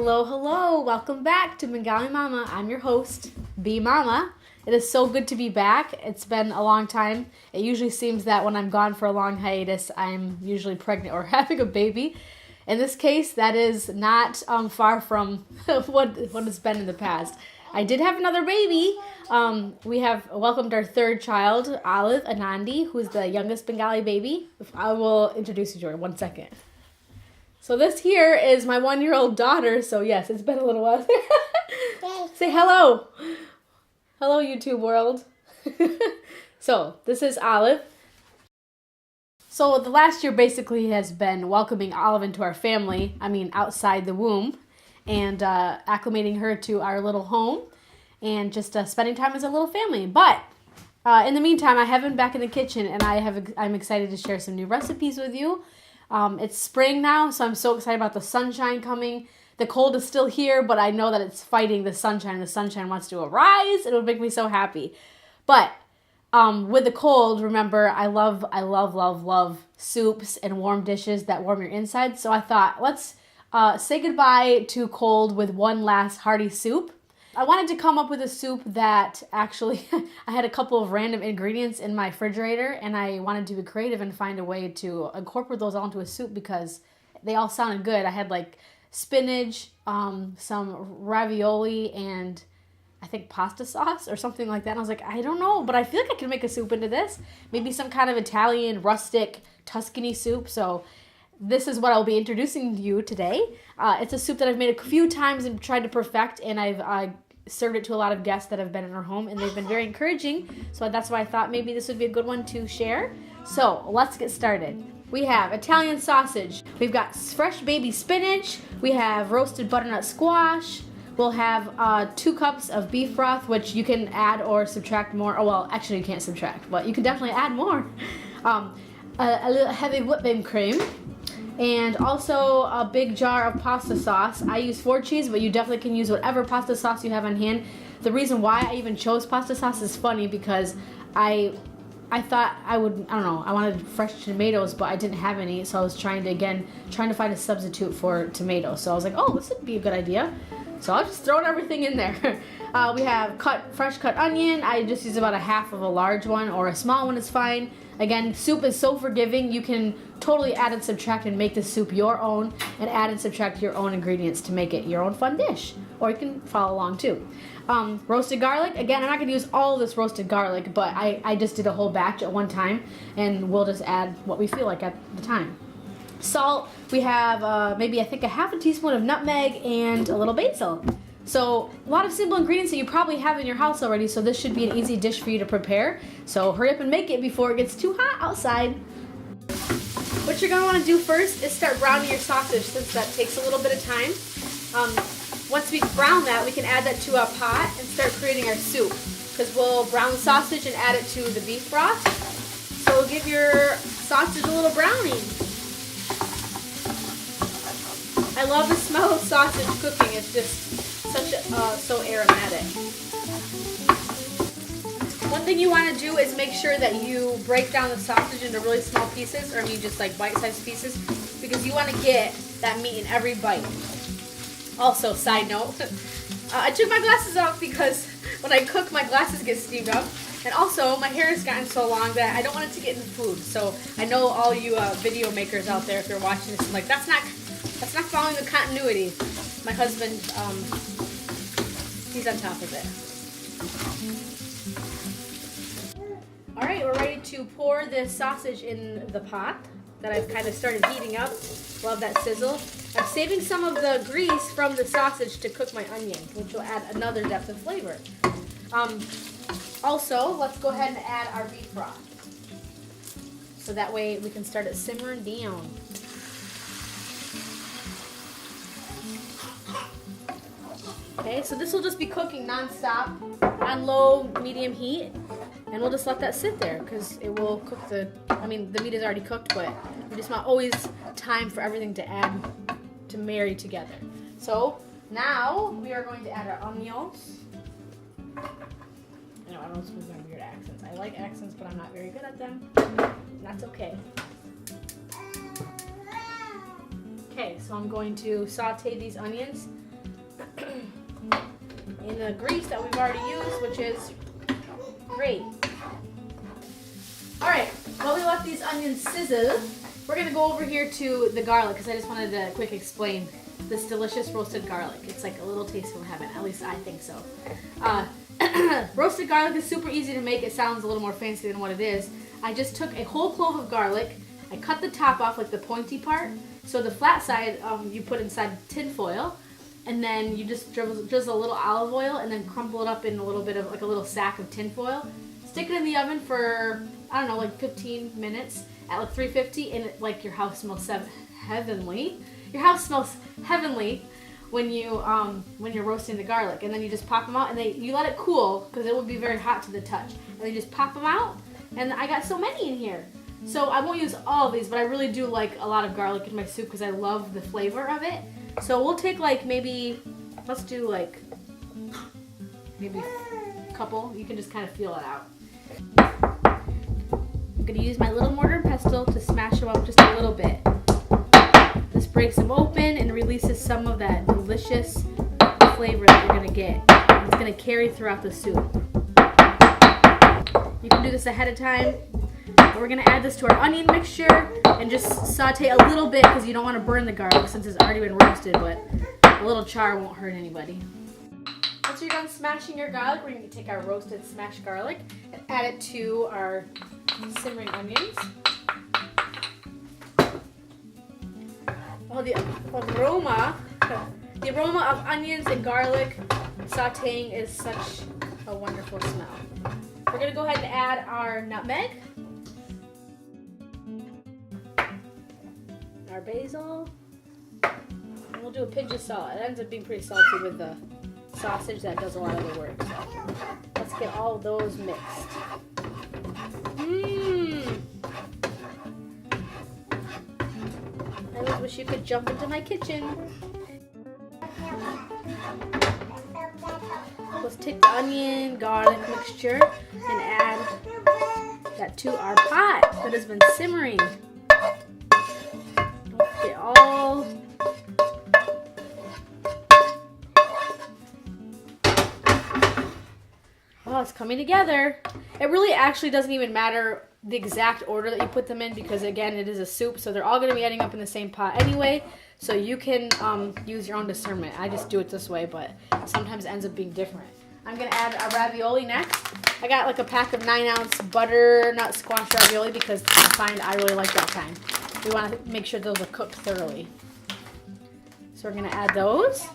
Hello, hello. Welcome back to Bengali Mama. I'm your host, B Mama. It is so good to be back. It's been a long time. It usually seems that when I'm gone for a long hiatus, I'm usually pregnant or having a baby. In this case, that is not far from what has been in the past. I did have another baby. We have welcomed our third child, Olive Anandi, who's the youngest Bengali baby. I will introduce you to her 1 second. So this here is my 1-year-old daughter. So yes, it's been a little while. Say hello. Hello, YouTube world. So this is Olive. So the last year basically has been welcoming Olive into our family. I mean, outside the womb, and acclimating her to our little home, and just spending time as a little family. But in the meantime, I have been back in the kitchen, and I'm excited to share some new recipes with you. It's spring now, so I'm so excited about the sunshine coming. The cold is still here, but I know that it's fighting the sunshine. The sunshine wants to arise. It'll make me so happy. But with the cold, remember, I love soups and warm dishes that warm your inside. So I thought, let's say goodbye to cold with one last hearty soup. I wanted to come up with a soup that actually, I had a couple of random ingredients in my refrigerator, and I wanted to be creative and find a way to incorporate those all into a soup because they all sounded good. I had like spinach, some ravioli, and I think pasta sauce or something like that. And I was like, I don't know, but I feel like I can make a soup into this. Maybe some kind of Italian rustic Tuscany soup. So this is what I'll be introducing to you today. It's a soup that I've made a few times and tried to perfect, and I've served it to a lot of guests that have been in our home, and they've been very encouraging. So that's why I thought maybe this would be a good one to share. So let's get started. We have Italian sausage. We've got fresh baby spinach. We have roasted butternut squash. We'll have 2 cups of beef broth, which you can add or subtract more. Oh, well, actually you can't subtract, but you can definitely add more. A little heavy whipping cream. And also a big jar of pasta sauce. I use 4 cheese, but you definitely can use whatever pasta sauce you have on hand. The reason why I even chose pasta sauce is funny because I thought I wanted fresh tomatoes, but I didn't have any, so I was trying to find a substitute for tomatoes. So I was like, oh, this would be a good idea. So I'll just throw everything in there. We have fresh cut onion. I just use about a half of a large one, or a small one is fine. Again, soup is so forgiving. You can totally add and subtract and make the soup your own, and add and subtract your own ingredients to make it your own fun dish. Or you can follow along too. Roasted garlic. Again, I'm not going to use all of this roasted garlic, but I just did a whole batch at one time, and we'll just add what we feel like at the time. Salt. We have maybe I think a half a teaspoon of nutmeg and a little basil. So a lot of simple ingredients that you probably have in your house already, so this should be an easy dish for you to prepare. So hurry up and make it before it gets too hot outside. What you're going to want to do first is start browning your sausage, since that takes a little bit of time. Once we brown that, we can add that to our pot and start creating our soup, because we'll brown the sausage and add it to the beef broth. So give your sausage a little browning. I love the smell of sausage cooking. It's just so aromatic. One thing you want to do is make sure that you break down the sausage into really small pieces, or just like bite-sized pieces, because you want to get that meat in every bite. Also, side note, I took my glasses off because when I cook, my glasses get steamed up, and also my hair has gotten so long that I don't want it to get in the food. So I know all you video makers out there, if you're watching this, I'm like, that's not following the continuity. My husband, he's on top of it. All right, we're ready to pour this sausage in the pot that I've kind of started heating up. Love that sizzle. I'm saving some of the grease from the sausage to cook my onion, which will add another depth of flavor. Also, let's go ahead and add our beef broth. So that way we can start it simmering down. Okay, so this will just be cooking non-stop on low, medium heat, and we'll just let that sit there because it will cook the meat is already cooked, but we just want always time for everything to marry together. So now we are going to add our onions. I know I don't speak my weird accents. I like accents, but I'm not very good at them. That's okay. Okay, so I'm going to saute these onions. in the grease that we've already used, which is great. All right, while we let these onions sizzle, we're gonna go over here to the garlic because I just wanted to quick explain this delicious roasted garlic. It's like a little taste from heaven, at least I think so. Roasted garlic is super easy to make. It sounds a little more fancy than what it is. I just took a whole clove of garlic. I cut the top off, like the pointy part. So the flat side you put inside tin foil, and then you just drizzle a little olive oil and then crumble it up in a little bit of like a little sack of tin foil. Stick it in the oven for, I don't know, like 15 minutes at like 350, and like your house smells heavenly. Your house smells heavenly when you're roasting the garlic, and then you just pop them out, and you let it cool because it will be very hot to the touch, and then you just pop them out. And I got so many in here, so I won't use all of these, but I really do like a lot of garlic in my soup because I love the flavor of it. So we'll take like let's do like maybe a couple. You can just kind of feel it out. I'm gonna use my little mortar and pestle to smash them up just a little bit. This breaks them open and releases some of that delicious flavor that you're gonna get. It's gonna carry throughout the soup. You can do this ahead of time. We're gonna add this to our onion mixture and just saute a little bit because you don't want to burn the garlic since it's already been roasted, but a little char won't hurt anybody. Once you're done smashing your garlic, we're gonna take our roasted smashed garlic and add it to our simmering onions. Oh, the aroma of onions and garlic sauteing is such a wonderful smell. We're gonna go ahead and add our nutmeg, our basil, and we'll do a pinch of salt. It ends up being pretty salty with the sausage that does a lot of the work. So let's get all of those mixed. I always wish you could jump into my kitchen. Let's take the onion, garlic mixture and add that to our pot that has been simmering. Don't get all oh, it's coming together. It really actually doesn't even matter the exact order that you put them in because, again, it is a soup, so they're all going to be ending up in the same pot anyway, so you can use your own discernment. I just do it this way, but sometimes it ends up being different. I'm going to add our ravioli next. I got like a pack of 9-ounce butternut squash ravioli because I find I really like that kind. We want to make sure those are cooked thoroughly. So we're going to add those.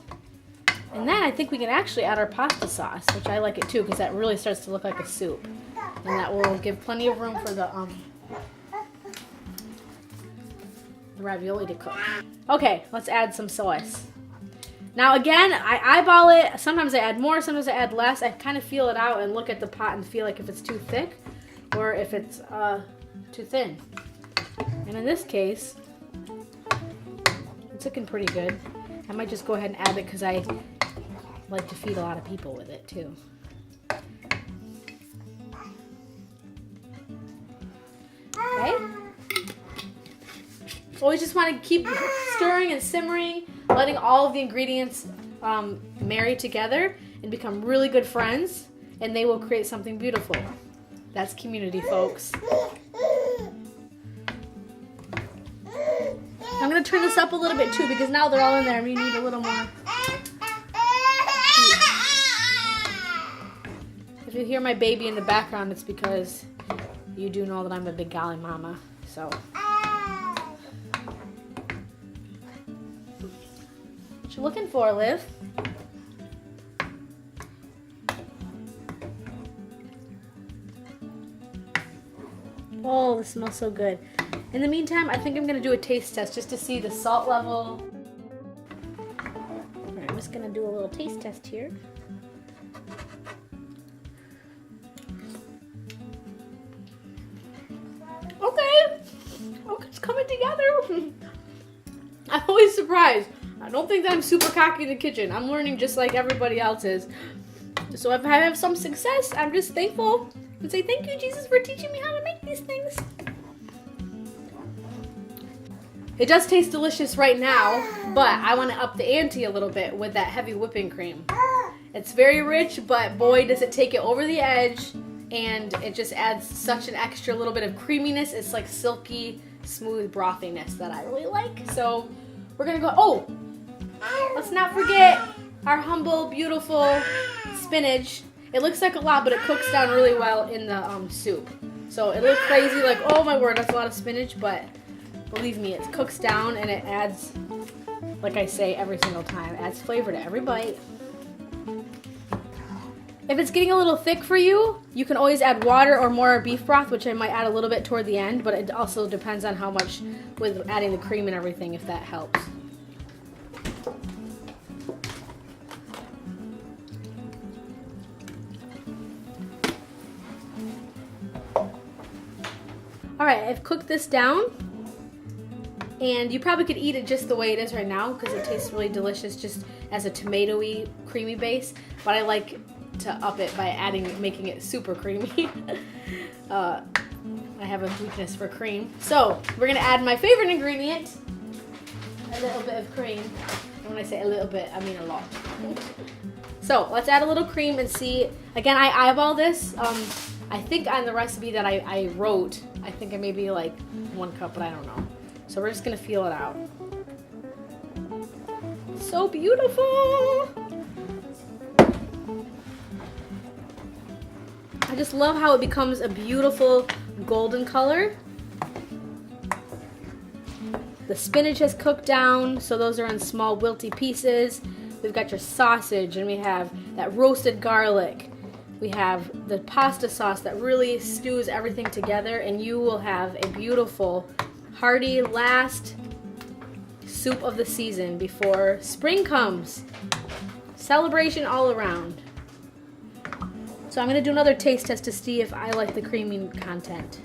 And then I think we can actually add our pasta sauce, which I like it too because that really starts to look like a soup. And that will give plenty of room for the ravioli to cook. Okay, let's add some sauce. Now again, I eyeball it. Sometimes I add more, sometimes I add less. I kind of feel it out and look at the pot and feel like if it's too thick or if it's too thin. And in this case, it's looking pretty good. I might just go ahead and add it because I like to feed a lot of people with it too. Okay. Always just want to keep stirring and simmering, letting all of the ingredients marry together and become really good friends, and they will create something beautiful. That's community, folks. I'm going to turn this up a little bit too because now they're all in there and we need a little more. If you hear my baby in the background, it's because you do know that I'm a Bengali mama, so. What you looking for, Liv? Oh, this smells so good. In the meantime, I think I'm going to do a taste test just to see the salt level. Right, I'm just going to do a little taste test here. Okay, it's coming together. I'm always surprised. I don't think that I'm super cocky in the kitchen. I'm learning just like everybody else is. So if I have some success, I'm just thankful and say thank you, Jesus, for teaching me how to make these things. It does taste delicious right now, but I want to up the ante a little bit with that heavy whipping cream. It's very rich, but boy, does it take it over the edge, and it just adds such an extra little bit of creaminess. It's like silky, smooth brothiness that I really like. So we're gonna go, oh, let's not forget our humble, beautiful spinach. It looks like a lot, but it cooks down really well in the soup. So it looks crazy, like, oh my word, that's a lot of spinach, but believe me, it cooks down and it adds, like I say every single time, adds flavor to every bite. If it's getting a little thick for you, you can always add water or more beef broth, which I might add a little bit toward the end, but it also depends on how much with adding the cream and everything, if that helps. All right, I've cooked this down, and you probably could eat it just the way it is right now because it tastes really delicious just as a tomatoey, creamy base, but I like to up it by making it super creamy. I have a weakness for cream. So we're gonna add my favorite ingredient, a little bit of cream. And when I say a little bit, I mean a lot. So let's add a little cream and see. Again, I eyeball this. I think on the recipe that I wrote, I think I maybe like 1 cup, but I don't know. So we're just gonna feel it out. So beautiful. I just love how it becomes a beautiful golden color. The spinach has cooked down, so those are in small wilty pieces. We've got your sausage, and we have that roasted garlic. We have the pasta sauce that really stews everything together, and you will have a beautiful, hearty last soup of the season before spring comes. Celebration all around. So I'm going to do another taste test to see if I like the creamy content.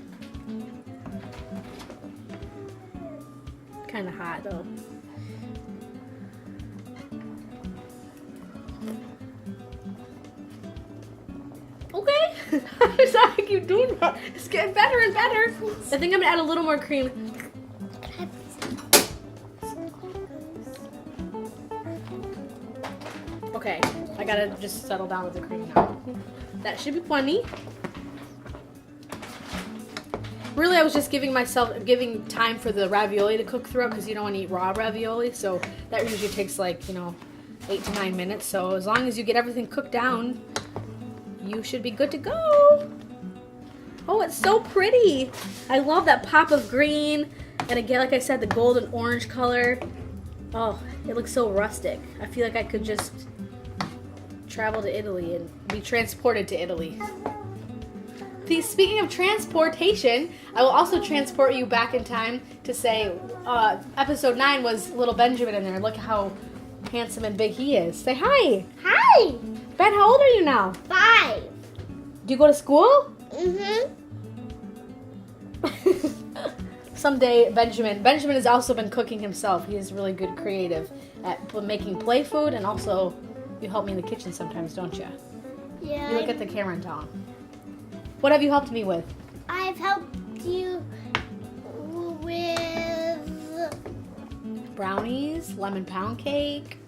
Kind of hot though. Okay. I'm sorry I keep doing that. It's getting better and better. I think I'm going to add a little more cream. Okay, I gotta just settle down with the cream now. That should be plenty. Really, I was just giving time for the ravioli to cook throughout because you don't want to eat raw ravioli, so that usually takes like, 8 to 9 minutes. So as long as you get everything cooked down, you should be good to go. Oh, it's so pretty. I love that pop of green, and again, like I said, the golden orange color. Oh, it looks so rustic. I feel like I could just travel to Italy and be transported to Italy. Speaking of transportation, I will also transport you back in time to say episode 9 was little Benjamin in there. Look how handsome and big he is. Say hi. Hi. Ben, how old are you now? 5. Do you go to school? Mm-hmm. Someday, Benjamin has also been cooking himself. He is really good creative at making play food, and also you help me in the kitchen sometimes, don't you? Yeah. You look at the camera and tell him. What have you helped me with? I've helped you with Brownies, lemon pound cake.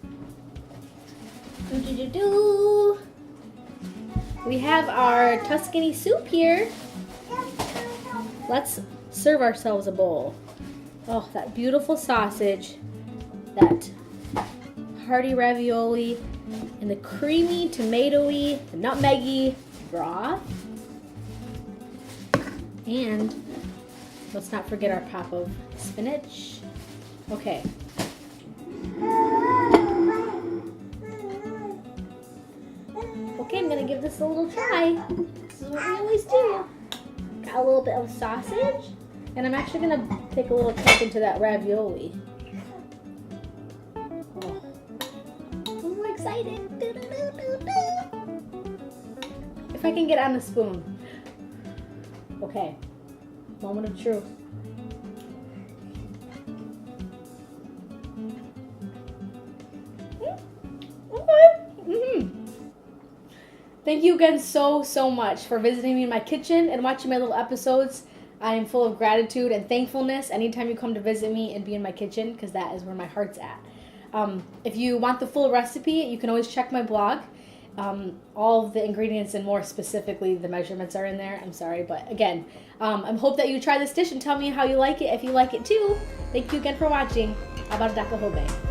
We have our Tuscany soup here. Let's serve ourselves a bowl. Oh, that beautiful sausage, that hearty ravioli, and the creamy, tomatoey, nutmeggy broth. And let's not forget our pop of spinach. Okay. Okay, I'm gonna give this a little try. This is what we always do. Got a little bit of sausage, and I'm actually gonna take a little cut into that ravioli. Oh. I'm excited. If I can get on the spoon. Okay, moment of truth. Thank you again so much for visiting me in my kitchen and watching my little episodes. I am full of gratitude and thankfulness anytime you come to visit me and be in my kitchen, because that is where my heart's at. If you want the full recipe, you can always check my blog. All of the ingredients and more specifically the measurements are in there. I'm sorry, but again, I hope that you try this dish and tell me how you like it. If you like it too, thank you again for watching. Abardacahobe.